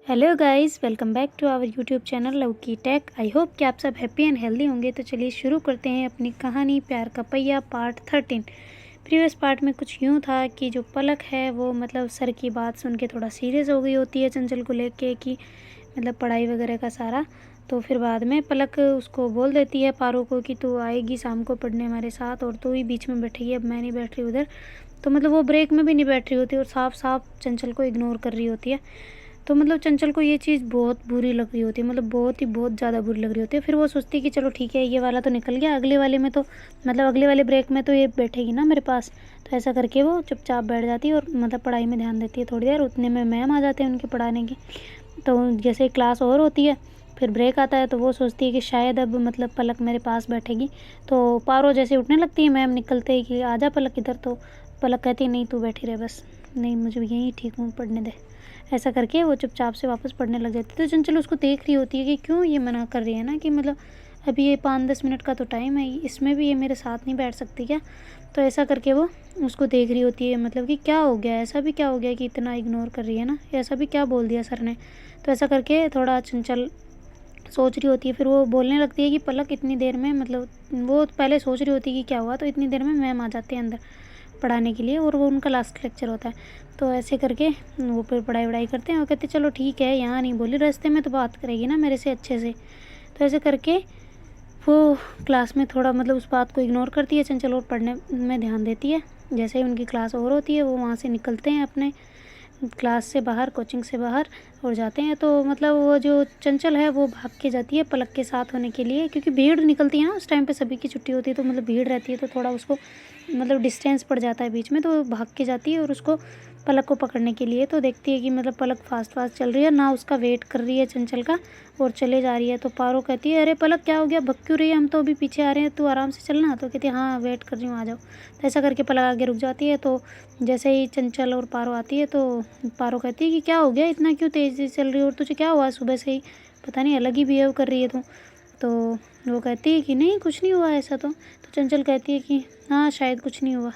Hello guys, welcome back to our YouTube channel लवकी tech. I hope कि आप सब हैप्पी एंड हेल्दी होंगे। तो चलिए शुरू करते हैं अपनी कहानी प्यार का पहिया पार्ट 13। प्रीवियस पार्ट में कुछ यूँ था कि जो पलक है वो सर की बात सुन के थोड़ा सीरियस हो गई होती है चंचल को लेके कि पढ़ाई वगैरह का सारा। तो फिर बाद में पलक उसको बोल देती है पारो को कि तू आएगी शाम को पढ़ने हमारे साथ और तू ही बीच में बैठेगी, अब मैं नहीं बैठ रही उधर। तो वो ब्रेक में भी नहीं बैठ रही होती और साफ साफ चंचल को इग्नोर कर रही होती है। तो चंचल को ये चीज़ बहुत बुरी लग रही होती है, बहुत ज़्यादा बुरी लग रही होती है। फिर वो सोचती है कि चलो ठीक है, ये वाला तो निकल गया, अगले वाले में तो अगले वाले ब्रेक में तो ये बैठेगी ना मेरे पास। तो ऐसा करके वो चुपचाप बैठ जाती है और पढ़ाई में ध्यान देती है थोड़ी देर। उतने में मैम आ जाते हैं उनके पढ़ाने की। तो जैसे क्लास और होती है फिर ब्रेक आता है तो वो सोचती है कि शायद अब पलक मेरे पास बैठेगी। तो पारो जैसे उठने लगती है मैम निकलते ही कि आजा पलक इधर। तो पलक कहती है नहीं तू बैठी रहे बस, नहीं मुझे यहीं ठीक हूँ, पढ़ने दे। ऐसा करके वो चुपचाप से वापस पढ़ने लग जाती है। तो चंचल उसको देख रही होती है कि क्यों ये मना कर रही है ना, कि अभी ये 5-10 मिनट का तो टाइम है, इसमें भी ये मेरे साथ नहीं बैठ सकती क्या। तो ऐसा करके वो उसको देख रही होती है कि क्या हो गया, ऐसा भी क्या हो गया कि इतना इग्नोर कर रही है ना, ऐसा भी क्या बोल दिया सर ने। तो ऐसा करके थोड़ा चंचल सोच रही होती है। फिर वो बोलने लगती है कि पलक इतनी देर में वो पहले सोच रही होती है कि क्या हुआ, तो इतनी देर में मैम आ जाते हैं अंदर पढ़ाने के लिए और वो उनका लास्ट लेक्चर होता है। तो ऐसे करके वो फिर पढ़ाई वढ़ाई करते हैं और कहते चलो ठीक है, यहाँ नहीं बोली, रास्ते में तो बात करेगी ना मेरे से अच्छे से। तो ऐसे करके वो क्लास में थोड़ा उस बात को इग्नोर करती है चंचल और पढ़ने में ध्यान देती है। जैसे ही उनकी क्लास ओवर होती है वो वहाँ से निकलते हैं अपने क्लास से बाहर, कोचिंग से बाहर और जाते हैं। तो वो जो चंचल है वो भाग के जाती है पलक के साथ होने के लिए, क्योंकि भीड़ निकलती है ना उस टाइम पे, सभी की छुट्टी होती है तो भीड़ रहती है तो थोड़ा उसको डिस्टेंस पड़ जाता है बीच में। तो वो भाग के जाती है और उसको पलक को पकड़ने के लिए। तो देखती है कि पलक फास्ट फास्ट चल रही है ना, उसका वेट कर रही है चंचल का और चले जा रही है। तो पारो कहती है अरे पलक क्या हो गया, भग क्यों रही है, हम तो अभी पीछे आ रहे हैं, तू आराम से चलना। तो कहती है हाँ वेट कर रही हूँ, आ जाओ। तो ऐसा करके पलक आगे रुक जाती है। तो जैसे ही चंचल और पारो आती है तो पारो कहती है कि क्या हो गया, इतना क्यों तेज़ी से चल रही हो, और तुझे क्या हुआ सुबह से ही, पता नहीं अलग ही बिहेव कर रही है तू। तो वो कहती है कि नहीं कुछ नहीं हुआ ऐसा। तो चंचल कहती है कि हाँ शायद कुछ नहीं हुआ,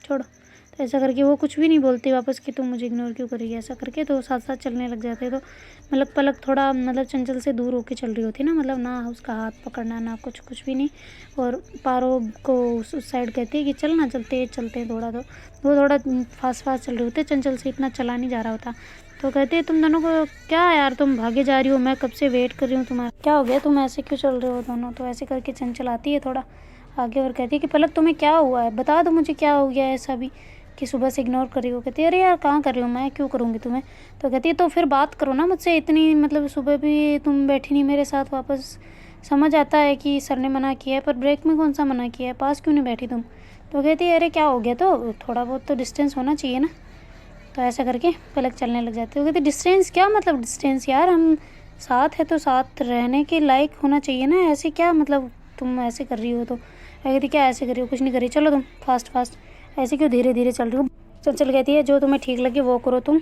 छोड़ो। तो ऐसा करके वो कुछ भी नहीं बोलती वापस कि तुम मुझे इग्नोर क्यों करेगी, ऐसा करके तो साथ साथ चलने लग जाते हैं। तो पलक थोड़ा चंचल से दूर होके चल रही होती है ना, ना उसका हाथ पकड़ना ना कुछ भी नहीं। और पारो को उस साइड कहती है कि चल ना, चलते चलते हैं थोड़ा। तो वो थोड़ा फास्ट फास्ट चल रहे होते, चंचल से इतना चला नहीं जा रहा होता। तो कहती है तुम दोनों को क्या यार, तुम भागे जा रही हो, मैं कब से वेट कर रही हूँ तुम्हारा, क्या हो गया, तुम ऐसे क्यों चल रहे हो दोनों। तो ऐसे करके चंचल आती है थोड़ा आगे और कहती है कि पलक तुम्हें क्या हुआ है, बता दो मुझे क्या हो गया ऐसा भी कि सुबह से इग्नोर कर रही हो। कहती है अरे यार कहाँ कर रही हूँ, मैं क्यों करूँगी तुम्हें। तो कहती है तो फिर बात करो ना मुझसे, इतनी सुबह भी तुम बैठी नहीं मेरे साथ वापस। समझ आता है कि सर ने मना किया है, पर ब्रेक में कौन सा मना किया है, पास क्यों नहीं बैठी तुम। तो कहती है अरे क्या हो गया, तो थोड़ा बहुत तो डिस्टेंस होना चाहिए ना। तो ऐसा करके पलक चलने लग जाती है। वो कहती डिस्टेंस क्या, डिस्टेंस यार, हम साथ है तो साथ रहने के लायक होना चाहिए ना, ऐसे क्या तुम ऐसे कर रही हो। तो कहती क्या ऐसे कर रही हो, कुछ नहीं कर रही, चलो तुम फास्ट फास्ट, ऐसे क्यों धीरे धीरे चल रही हो। चंचल कहती है जो तुम्हें ठीक लगे वो करो तुम,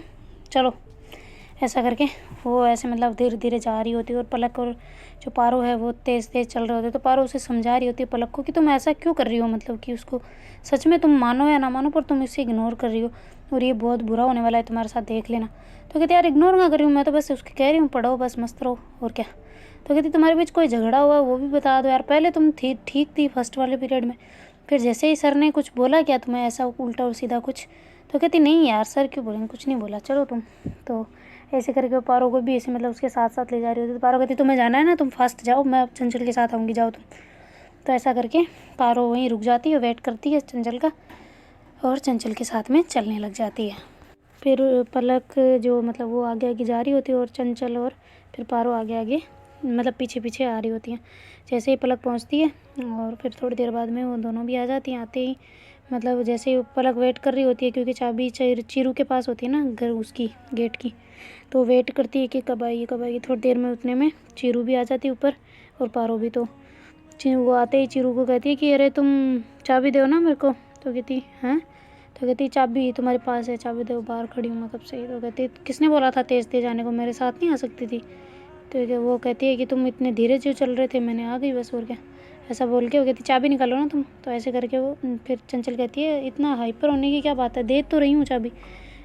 चलो। ऐसा करके वो ऐसे धीरे धीरे जा रही होती है और पलक और जो पारो है वो तेज़ तेज़ चल रहे होते हैं। तो पारो उसे समझा रही होती है पलक को कि तुम ऐसा क्यों कर रही हो, कि उसको सच में तुम मानो या ना मानो पर तुम इसे इग्नोर कर रही हो और ये बहुत बुरा होने वाला है तुम्हारे साथ, देख लेना। तो कहती यार इग्नोर ना कर रही हूँ, मैं तो बस उसके कह रही हूँ पढ़ो बस, मस्त रहो और क्या। तो कहती तुम्हारे बीच कोई झगड़ा हुआ वो भी बता दो यार, पहले तुम ठीक थी फर्स्ट वाले पीरियड में, फिर जैसे ही सर ने कुछ बोला क्या तुम्हें ऐसा उल्टा और सीधा कुछ। तो कहती नहीं यार सर क्यों बोलेंगे, कुछ नहीं बोला, चलो तुम। तो ऐसे करके वो पारो को भी ऐसे उसके साथ साथ ले जा रही होती। तो पारो कहती तुम्हें जाना है ना, तुम फास्ट जाओ, मैं चंचल के साथ आऊँगी, जाओ तुम। तो ऐसा करके पारो वहीं रुक जाती है, वेट करती है चंचल का और चंचल के साथ में चलने लग जाती है। फिर पलक जो वो आगे आगे जा रही होती है और चंचल और फिर पारो आगे आगे पीछे पीछे आ रही होती हैं। जैसे ही पलक पहुंचती है और फिर थोड़ी देर बाद में वो दोनों भी आ जाती हैं। आते ही जैसे ही पलक वेट कर रही होती है, क्योंकि चाबी चीरू के पास होती है ना घर उसकी गेट की, तो वेट करती है कि कब आएगी कब आएगी। थोड़ी देर में उतने में चीरू भी आ जाती है ऊपर और पारो भी। तो वो आते ही चीरू को कहती है कि अरे तुम चाबी दो ना मेरे को। तो कहती हैं, तो कहती चाबी तुम्हारे पास है, चाबी दो, बाहर खड़ी हूँ मैं कब से। तो कहती किसने बोला था तेज़ तेज़ आने को, मेरे साथ नहीं आ सकती थी। तो वो कहती है कि तुम इतने धीरे जो चल रहे थे, मैंने आ गई बस और क्या। ऐसा बोल के वो कहती चाबी निकालो ना तुम। तो ऐसे करके वो फिर चंचल कहती है इतना हाइपर होने की क्या बात है, दे तो रही हूँ चाबी।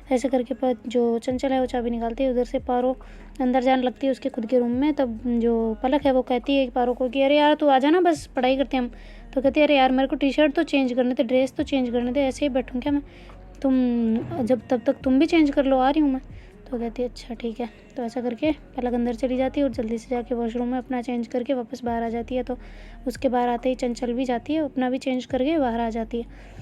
ऐसे करके जो चंचल है वो चाबी निकालती है। उधर से पारो अंदर जाने लगती है उसके खुद के रूम में। तब जो पलक है वो कहती है पारो को कि अरे यार तू आ जाना, बस पढ़ाई करते हैं हम। तो कहती है अरे यार मेरे को टी शर्ट तो चेंज करने दे, ड्रेस तो चेंज करने दे, ऐसे ही बैठूँ क्या मैं, तुम जब तब तक तुम भी चेंज कर लो, आ रही हूँ मैं। तो कहती है अच्छा ठीक है। तो ऐसा करके पलक अंदर चली जाती है और जल्दी से जाके वॉशरूम में अपना चेंज करके वापस बाहर आ जाती है। तो उसके बाहर आते ही चंचल भी जाती है, अपना भी चेंज करके बाहर आ जाती है।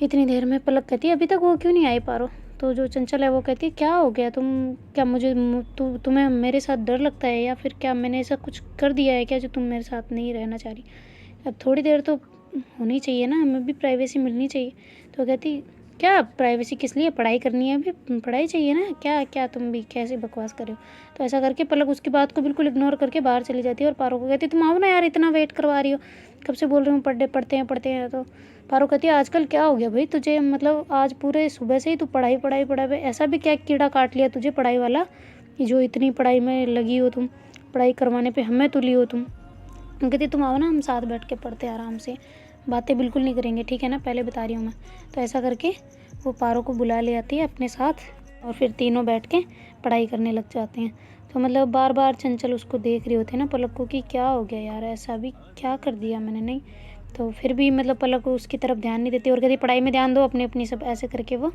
इतनी देर में पलक कहती है अभी तक वो क्यों नहीं आई पारो। तो जो चंचल है वो कहती है क्या हो गया, तुम क्या मुझे तुम्हें मेरे साथ डर लगता है, या फिर क्या मैंने ऐसा कुछ कर दिया है क्या जो तुम मेरे साथ नहीं रहना चाह रही। अब थोड़ी देर तो होनी चाहिए ना, हमें भी प्राइवेसी मिलनी चाहिए। तो कहती क्या प्राइवेसी किस लिए, पढ़ाई करनी है अभी, पढ़ाई चाहिए ना, क्या क्या तुम भी कैसे बकवास कर रहे हो। तो ऐसा करके पलक उसकी बात को बिल्कुल इग्नोर करके बाहर चली जाती है और पारो को कहती है तुम आओ ना यार, इतना वेट करवा रही हो, कब से बोल रही हूँ पढ़ते हैं। तो पारो कहती है आजकल क्या हो गया भाई तुझे, मतलब आज पूरे सुबह से ही तू पढ़ाई पढ़ाई पढ़ाई, ऐसा भी क्या कीड़ा काट लिया तुझे पढ़ाई वाला, जो इतनी पढ़ाई में लगी हो तुम, पढ़ाई करवाने पे हमें तुली हो तुम। कहती तुम आओ ना, हम साथ बैठ के पढ़ते आराम से, बातें बिल्कुल नहीं करेंगे ठीक है ना, पहले बता रही हूँ मैं। तो ऐसा करके वो पारो को बुला ले आती है अपने साथ और फिर तीनों बैठ के पढ़ाई करने लग जाते हैं। तो मतलब बार बार चंचल उसको देख रहे होते हैं ना पलक को कि क्या हो गया यार, ऐसा भी क्या कर दिया मैंने, नहीं। तो फिर भी मतलब पलक उसकी तरफ ध्यान नहीं देती और कहती पढ़ाई में ध्यान दो अपनी अपनी, सब ऐसे करके वो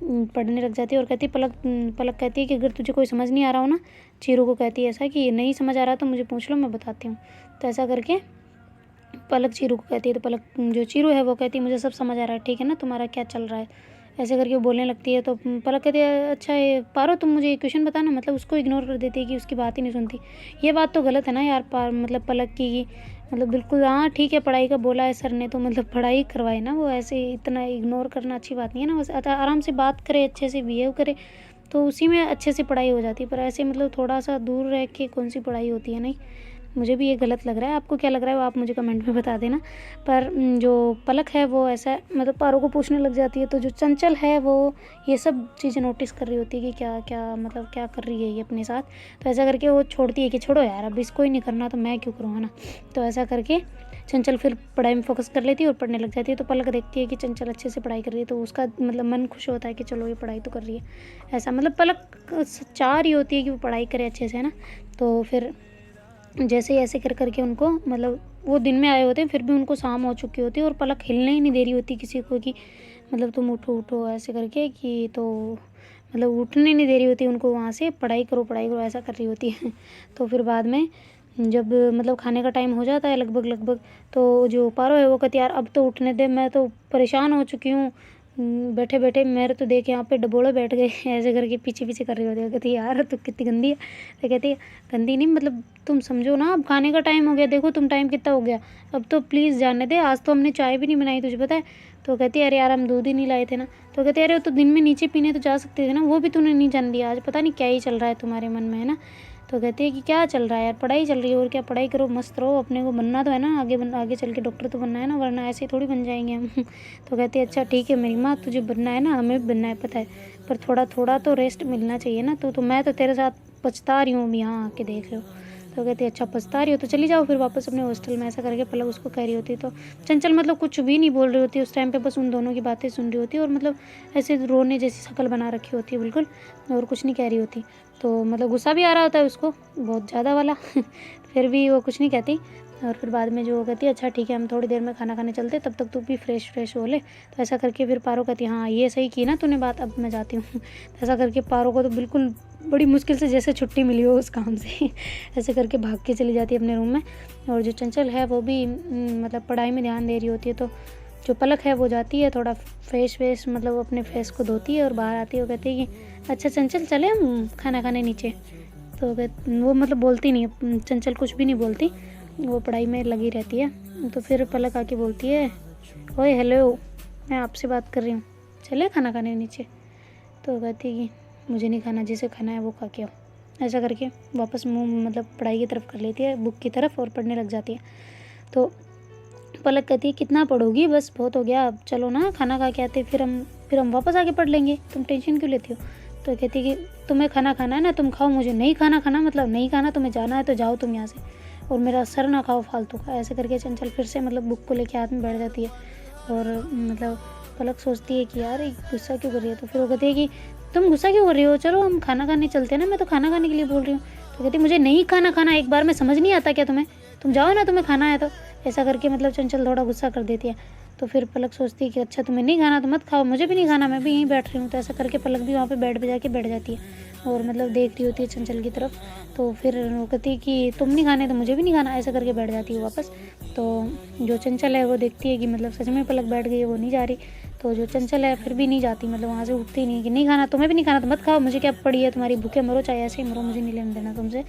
पढ़ने लग जाती है। और कहती पलक कहती है कि अगर तुझे कोई समझ नहीं आ रहा हो ना, चीरू को कहती है ऐसा कि नहीं समझ आ रहा तो मुझे पूछ लो, मैं बताती हूँ। तो ऐसा करके पलक चीरू को कहती है। तो पलक जो चीरू है वो कहती है मुझे सब समझ आ रहा है ठीक है ना, तुम्हारा क्या चल रहा है, ऐसे करके वो बोलने लगती है। तो पलक कहती है अच्छा ये पारो तुम मुझे क्वेश्चन बताना, मतलब उसको इग्नोर कर देती है कि उसकी बात ही नहीं सुनती। ये बात तो गलत है ना यार, मतलब पलक की मतलब बिल्कुल, हाँ ठीक है पढ़ाई का बोला है सर ने तो मतलब पढ़ाई करवाए ना, वो ऐसे इतना इग्नोर करना अच्छी बात नहीं है ना। बस आराम से बात करे, अच्छे से बिहेव करे तो उसी में अच्छे से पढ़ाई हो जाती है। पर ऐसे मतलब थोड़ा सा दूर रह के कौन सी पढ़ाई होती है, नहीं। मुझे भी ये गलत लग रहा है, आपको क्या लग रहा है वो आप मुझे कमेंट में बता देना। पर जो पलक है वो ऐसा मतलब पारो को पूछने लग जाती है। तो जो चंचल है वो ये सब चीज़ें नोटिस कर रही होती है कि क्या क्या मतलब क्या कर रही है ये अपने साथ। तो ऐसा करके वो छोड़ती है कि छोड़ो यार अब इसको ही नहीं करना तो मैं क्यों करूँ, है ना। तो ऐसा करके चंचल फिर पढ़ाई में फोकस कर लेती है और पढ़ने लग जाती है। तो पलक देखती है कि चंचल अच्छे से पढ़ाई कर रही है तो उसका मतलब मन खुश होता है कि चलो ये पढ़ाई तो कर रही है, ऐसा मतलब पलक चाह रही होती है कि वो पढ़ाई करे अच्छे से, है ना। तो फिर जैसे ही ऐसे कर करके उनको मतलब वो दिन में आए होते हैं फिर भी उनको शाम हो चुकी होती है और पलक हिलने ही नहीं दे रही होती किसी को कि मतलब तुम उठो उठो ऐसे करके कि, तो मतलब उठने नहीं दे रही होती उनको वहाँ से, पढ़ाई करो ऐसा कर रही होती है। तो फिर बाद में जब मतलब खाने का टाइम हो जाता है लगभग तो जो पारो है वो कहती यार अब तो उठने दे, मैं तो परेशान हो चुकी हूँ बैठे बैठे, मेरे तो देख यहाँ पे डबोले बैठ गए ऐसे करके पीछे पीछे कर रही होती है। कहती है यार तू कितनी गंदी है। तो कहती है गंदी नहीं मतलब तुम समझो ना, अब खाने का टाइम हो गया, देखो तुम टाइम कितना हो गया, अब तो प्लीज़ जाने दे, आज तो हमने चाय भी नहीं बनाई तुझे पता है। तो कहती है अरे यार हम दूध ही नहीं लाए थे ना। तो कहते अरे तो दिन में नीचे पीने तो जा सकते थे ना, वो भी तूने नहीं जान दिया, आज पता नहीं क्या ही चल रहा है तुम्हारे मन में, है ना। तो कहती है कि क्या चल रहा है यार, पढ़ाई चल रही है और क्या, पढ़ाई करो मस्त रहो, अपने को बनना तो है ना, आगे चल के डॉक्टर तो बनना है ना, वरना ऐसे थोड़ी बन जाएंगे हम। तो कहती है अच्छा ठीक है मेरी माँ, तुझे बनना है ना, हमें भी बनना है पता है, पर थोड़ा थोड़ा तो रेस्ट मिलना चाहिए ना। तो मैं तो तेरे साथ पछता रही हूँ अब यहाँ आके देख लो। तो कहती है अच्छा पछता रही हो तो चली जाओ फिर वापस अपने हॉस्टल में, ऐसा करके पलक उसको कह रही होती। तो चंचल मतलब कुछ भी नहीं बोल रही होती उस टाइम पे, बस उन दोनों की बातें सुन रही होती है और मतलब ऐसे रोने जैसी शक्ल बना रखी होती है बिल्कुल, और कुछ नहीं कह रही होती। तो मतलब गुस्सा भी आ रहा होता है उसको बहुत ज़्यादा वाला फिर भी वो कुछ नहीं कहती। और फिर बाद में जो वो कहती है अच्छा ठीक है हम थोड़ी देर में खाना खाने चलते, तब तक तू भी फ्रेश हो ले। तो ऐसा करके फिर पारो कहती है हाँ ये सही की ना तूने बात, अब मैं जाती हूँ। तो ऐसा करके पारो को तो बिल्कुल बड़ी मुश्किल से जैसे छुट्टी मिली हो उस काम से ऐसे करके भाग के चली जाती है अपने रूम में। और जो चंचल है वो भी मतलब पढ़ाई में ध्यान दे रही होती है। तो जो पलक है वो जाती है थोड़ा फेस मतलब अपने फेस को धोती है और बाहर आती है। वो कहती है कि अच्छा चंचल चले हम खाना खाने नीचे। तो वो मतलब बोलती नहीं है, चंचल कुछ भी नहीं बोलती, वो पढ़ाई में लगी रहती है। तो फिर पलक आके बोलती है ओए हेलो मैं आपसे बात कर रही हूँ, चले खाना खाने नीचे। तो कहती है कि मुझे नहीं खाना, जिसे खाना है वो खा के आओ। ऐसा करके वापस मुँह मतलब पढ़ाई की तरफ कर लेती है, बुक की तरफ, और पढ़ने लग जाती है। तो पलक कहती है कितना पढ़ोगी, बस बहुत हो गया, अब चलो ना खाना खा के आते, फिर हम वापस आके पढ़ लेंगे, तुम टेंशन क्यों लेती हो। तो कहती है कि तुम्हें खाना खाना है ना तुम खाओ, मुझे नहीं खाना मतलब नहीं खाना, तुम्हें जाना है तो जाओ तुम यहाँ से, और मेरा सर ना खाओ फालतू का। ऐसे करके चंचल फिर से मतलब बुक को लेके हाथ में बैठ जाती है। और मतलब पलक सोचती है कि यार गुस्सा क्यों कर रही है। तो फिर वो कहती है कि तुम गुस्सा क्यों कर रही हो, चलो हम खाना खाने चलते हैं ना, मैं तो खाना खाने के लिए बोल रही हूँ। तो कहती मुझे नहीं खाना खाना, एक बार में समझ नहीं आता क्या तुम्हें, तुम जाओ ना, तुम्हें खाना है तो। ऐसा करके मतलब चंचल थोड़ा गुस्सा कर देती है। तो फिर पलक सोचती है कि अच्छा तुम्हें नहीं खाना तो मत खाओ, मुझे भी नहीं खाना, मैं भी यहीं बैठ रही हूँ। तो ऐसा करके पलक भी वहाँ पे बेड पे जाके बैठ जाती है और मतलब देख रही होती है चंचल की तरफ। तो फिर वो कहती है कि तुम नहीं खाने तो मुझे भी नहीं खाना, ऐसा करके बैठ जाती है वापस। तो जो चंचल है वो देखती है कि मतलब सच में पलक बैठ गई है, वो नहीं जा रही। तो जो चंचल है फिर भी नहीं जाती, मतलब वहाँ से उठती नहीं कि नहीं खाना, तुम्हें भी नहीं खाना तो मत खाओ, मुझे क्या पड़ी है तुम्हारी, भूखे मरो चाहे ऐसे ही मरो, मुझे नहीं लेने देना तुमसे।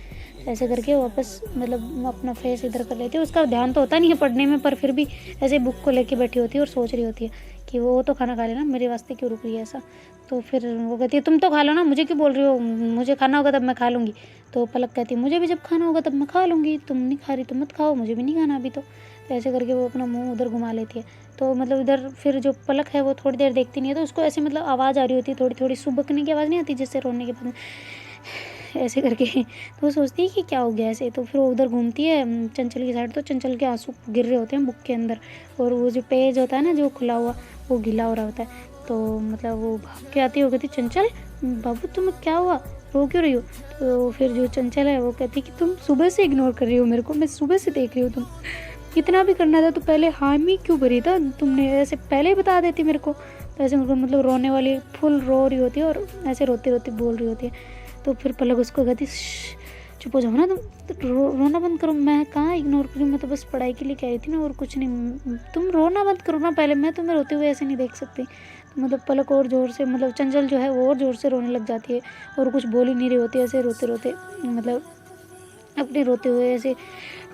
ऐसे करके वापस मतलब अपना फेस इधर कर लेती है। उसका ध्यान तो होता नहीं है पढ़ने में, पर फिर भी ऐसे बुक को लेके बैठी होती है और सोच रही होती है कि वो तो खाना खा लेना, मेरे वास्ते क्यों रुक रही है ऐसा। तो फिर वो कहती है तुम तो खा लो ना, मुझे क्यों बोल रही हो, मुझे खाना होगा तब मैं खा लूँगी। तो पलक कहती है मुझे भी जब खाना होगा तब मैं खा लूँगी, तुम नहीं खा रही तो मत खाओ, मुझे भी नहीं खाना अभी तो। ऐसे करके वो अपना मुँह उधर घुमा लेती है। तो मतलब इधर फिर जो पलक है वो थोड़ी देर देखती नहीं है, तो उसको ऐसे मतलब आवाज़ आ रही होती है, थोड़ी थोड़ी सुबकने की आवाज़ नहीं आती जिससे रोने के बाद ऐसे करके। तो वो सोचती है कि क्या हो गया ऐसे। तो फिर वो उधर घूमती है चंचल की साइड, तो चंचल के आंसू गिर रहे होते हैं बुक के अंदर, और वो जो पेज होता है ना जो खुला हुआ वो गीला हो रहा होता है। तो मतलब वो भाग के आती है, वो कहती चंचल बाबू तुम्हें क्या हुआ, रो क्यों रही हो। तो फिर जो चंचल है वो कहती कि तुम सुबह से इग्नोर कर रही हो मेरे को, मैं सुबह से देख रही हूँ, तुम इतना भी करना था तो पहले हामी क्यों भरी था तुमने, ऐसे पहले ही बता देती मेरे को। तो ऐसे मतलब रोने वाली फुल रो रही होती है और ऐसे रोती रोती बोल रही होती है। तो फिर पलक उसको कहती चुप हो जाओ ना तुम, तो रोना बंद करो, मैं कहाँ इग्नोर करूँ, मैं तो बस पढ़ाई के लिए कह रही थी ना और कुछ नहीं, तुम रोना बंद करो ना पहले, मैं तुम्हें रोते हुए ऐसे नहीं देख सकती। तो मतलब पलक और ज़ोर से मतलब चंचल जो है वो और ज़ोर से रोने लग जाती है और कुछ बोल ही नहीं रही होती, ऐसे रोते रोते मतलब अपने रोते हुए ऐसे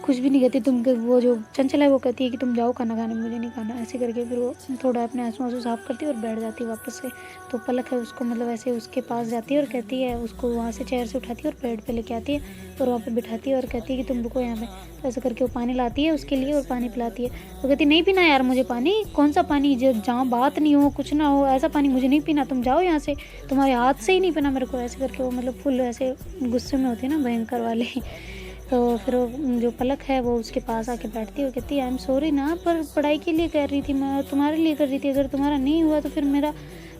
कुछ भी नहीं कहती। तुम वो जो चंचल है वो कहती है कि तुम जाओ खाना खाने, मुझे नहीं खाना, ऐसे करके फिर वो थोड़ा अपने आंसू आंसू साफ करती है और बैठ जाती है वापस से। तो पलक है उसको मतलब ऐसे उसके पास जाती है और कहती है, उसको वहाँ से चेयर से उठाती है और बेड पे लेके आती है और वहाँ पे बिठाती है और कहती है कि तुम रुको यहाँ पे। तो ऐसे करके वो पानी लाती है उसके लिए और पानी पिलाती है। तो कहती नहीं पीना यार मुझे पानी, कौन सा पानी जहाँ बात नहीं हो कुछ ना हो ऐसा पानी मुझे नहीं पीना, तुम जाओ यहाँ से, तुम्हारे हाथ से ही नहीं पीना मेरे को। ऐसे करके वो मतलब फुल ऐसे गुस्से में होती है ना, भयंकर वाले। तो फिर वो जो पलक है वो उसके पास आके बैठती है और कहती है आई एम सॉरी ना, पर पढ़ाई के लिए कर रही थी मैं, तुम्हारे लिए कर रही थी, अगर तुम्हारा नहीं हुआ तो फिर मेरा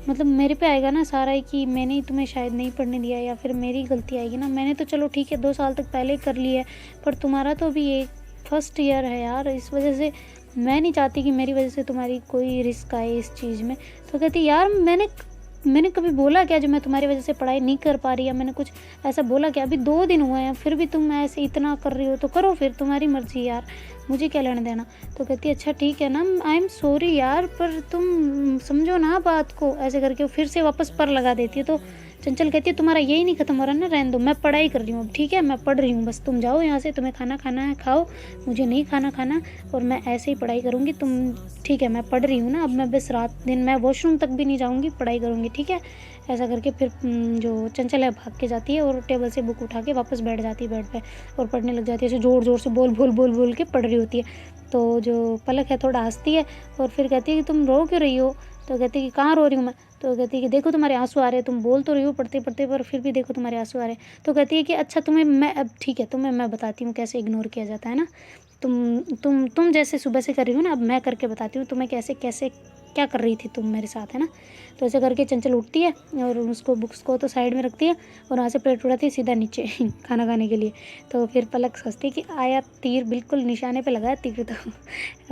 मतलब मेरे पे आएगा ना सारा ही कि मैंने ही तुम्हें शायद नहीं पढ़ने दिया या फिर मेरी गलती आएगी ना। मैंने तो चलो ठीक है 2 साल तक पहले कर लिया है, पर तुम्हारा तो अभी एक फर्स्ट ईयर है यार, इस वजह से मैं नहीं चाहती कि मेरी वजह से तुम्हारी कोई रिस्क आए इस चीज़ में। तो कहती यार मैंने कभी बोला क्या जो मैं तुम्हारी वजह से पढ़ाई नहीं कर पा रही, या मैंने कुछ ऐसा बोला क्या, अभी 2 दिन हुए हैं फिर भी तुम ऐसे इतना कर रही हो, तो करो फिर तुम्हारी मर्जी यार, मुझे क्या लेना देना। तो कहती है अच्छा ठीक है ना, आई एम सॉरी यार, पर तुम समझो ना बात को। ऐसे करके फिर से वापस पर लगा देती है। तो चंचल कहती है तुम्हारा यही नहीं खत्म हो रहा ना, रहने दो, मैं पढ़ाई कर रही हूँ, ठीक है मैं पढ़ रही हूँ, बस तुम जाओ यहाँ से, तुम्हें खाना खाना है खाओ, मुझे नहीं खाना खाना, और मैं ऐसे ही पढ़ाई करूँगी, तुम ठीक है मैं पढ़ रही हूँ ना, अब मैं बस रात दिन मैं वॉशरूम तक भी नहीं जाऊँगी, पढ़ाई करूँगी ठीक है। ऐसा करके फिर जो चंचल है भाग के जाती है और टेबल से बुक उठा के वापस बैठ जाती है बेड पे और पढ़ने लग जाती है, ऐसे ज़ोर ज़ोर से बोल बोल बोल बोल के पढ़ रही होती है। तो जो पलक है थोड़ा हंसती है और फिर कहती है कि तुम रो क्यों रही हो। तो कहती है कि कहाँ रो रही हूँ मैं। तो कहती है कि देखो तुम्हारे आंसू आ रहे हैं, तुम बोल तो रही हो पढ़ते पढ़ते पर फिर भी देखो तुम्हारे आंसू आ रहे हैं। तो कहती है कि अच्छा तुम्हें मैं अब ठीक है तुम्हें मैं बताती हूँ कैसे इग्नोर किया जाता है ना, तुम जैसे सुबह से कर रही हो ना, अब मैं करके बताती हूँ तुम्हें कैसे कैसे क्या कर रही थी तुम मेरे साथ, है ना। तो ऐसे करके चंचल उठती है और उसको बुक्स को तो साइड में रखती है और वहाँ से प्लेट उठाती है सीधा नीचे खाना खाने के लिए। तो फिर पलक सोचती है कि आया तीर, बिल्कुल निशाने पे लगा है तीर, तो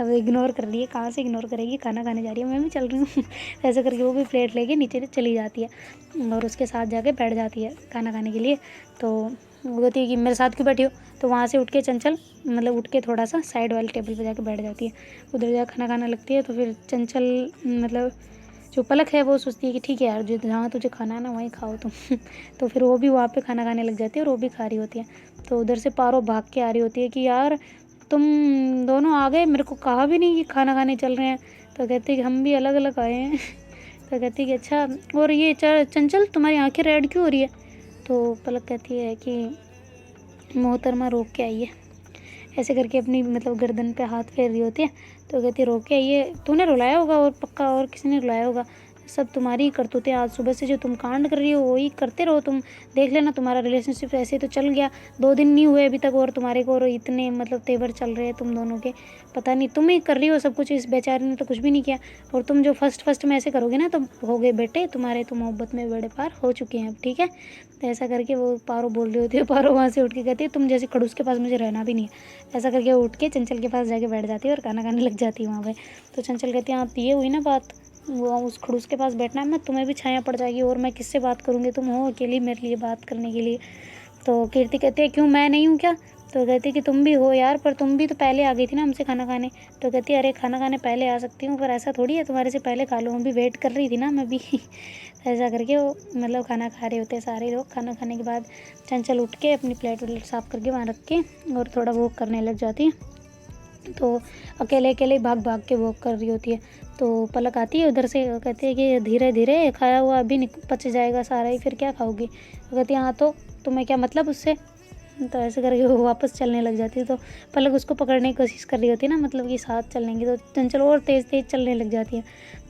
अब इग्नोर कर रही है, कहाँ से इग्नोर करेगी, खाना खाने जा रही है, मैं भी चल रही हूँ ऐसे करके वो भी प्लेट लेके नीचे चली जाती है और उसके साथ जाके बैठ जाती है खाना खाने के लिए। तो वो कहती है कि मेरे साथ क्यों बैठी हो। तो वहाँ से उठ के चंचल मतलब उठ के थोड़ा सा साइड वाले टेबल पे जाके बैठ जाती है, उधर जा खाना खाने लगती है। तो फिर चंचल मतलब जो पलक है वो सोचती है कि ठीक है यार, जो जहाँ तुझे खाना है ना वहीं खाओ तुम तो फिर वो भी वहाँ पे खाना खाने लग जाती है और वो भी खा रही होती है। तो उधर से पारो भाग के आ रही होती है कि यार तुम दोनों आ गए, मेरे को कहा भी नहीं कि खाना खाने चल रहे हैं। तो कहती है कि हम भी अलग अलग आए हैं तो कहती है कि अच्छा, और ये चंचल तुम्हारी आंखें रेड क्यों हो रही है। तो पलक कहती है कि मोहतरमा रोक के आई है, ऐसे करके अपनी मतलब गर्दन पे हाथ फेर रही होती है। तो कहती है रोक के आई है, तूने रुलाया होगा और पक्का, और किसी ने रुलाया होगा। सब तुम्हारी ही करतूतें, आज सुबह से जो तुम कांड कर रही हो वही करते रहो तुम। देख लेना तुम्हारा रिलेशनशिप ऐसे तो चल गया, 2 दिन नहीं हुए अभी तक और तुम्हारे को और इतने मतलब तेवर चल रहे हैं तुम दोनों के। पता नहीं तुम ही कर रही हो सब कुछ, इस बेचारे ने तो कुछ भी नहीं किया। और तुम जो फर्स्ट में ऐसे करोगे ना तो हो गए बेटे, तुम्हारे तो मोहब्बत में बेड़े पार हो चुके हैं अब, ठीक है। तो ऐसा करके वो पारो बोल रही होती है, पारो वहाँ से उठ के कहती है तुम जैसे खड़ूस के पास मुझे रहना भी नहीं है। ऐसा करके वो उठ के चंचल के पास जाके बैठ जाती है और खाना खाने लग जाती है वहाँ पे। तो चंचल कहती है हाँ ये हुई ना बात, वो उस खड़ूस के पास बैठना है, मैं तुम्हें भी छाया पड़ जाएगी और मैं किससे बात करूँगी, तुम हो अकेली मेरे लिए बात करने के लिए। तो कीर्ति कहती है क्यों मैं नहीं हूँ क्या? तो कहती है कि तुम भी हो यार, पर तुम भी तो पहले आ गई थी ना हमसे खाना खाने। तो कहती है अरे खाना खाने पहले आ सकती हूँ पर ऐसा थोड़ी है तुम्हारे से पहले खा लो, हम भी वेट कर रही थी ना मैं भी। ऐसा करके वो मतलब खाना खा रहे होते हैं सारे लोग। खाना खाने के बाद चंचल उठ के अपनी प्लेट व्लेट साफ़ करके वहाँ रख के और थोड़ा वॉक करने लग जाती है। तो अकेले अकेले भाग भाग के वॉक कर रही होती है। तो पलक आती है उधर से, कहती है कि धीरे धीरे खाया हुआ अभी पच जाएगा सारा ही, फिर क्या खाओगी? वो कहती है हाँ तो तुम्हें क्या मतलब उससे? तो ऐसे करके वो वापस चलने लग जाती है। तो पलक उसको पकड़ने की कोशिश कर रही होती है ना, मतलब कि साथ चलने की। तो चंचल और तेज़ तेज़ चलने लग जाती है।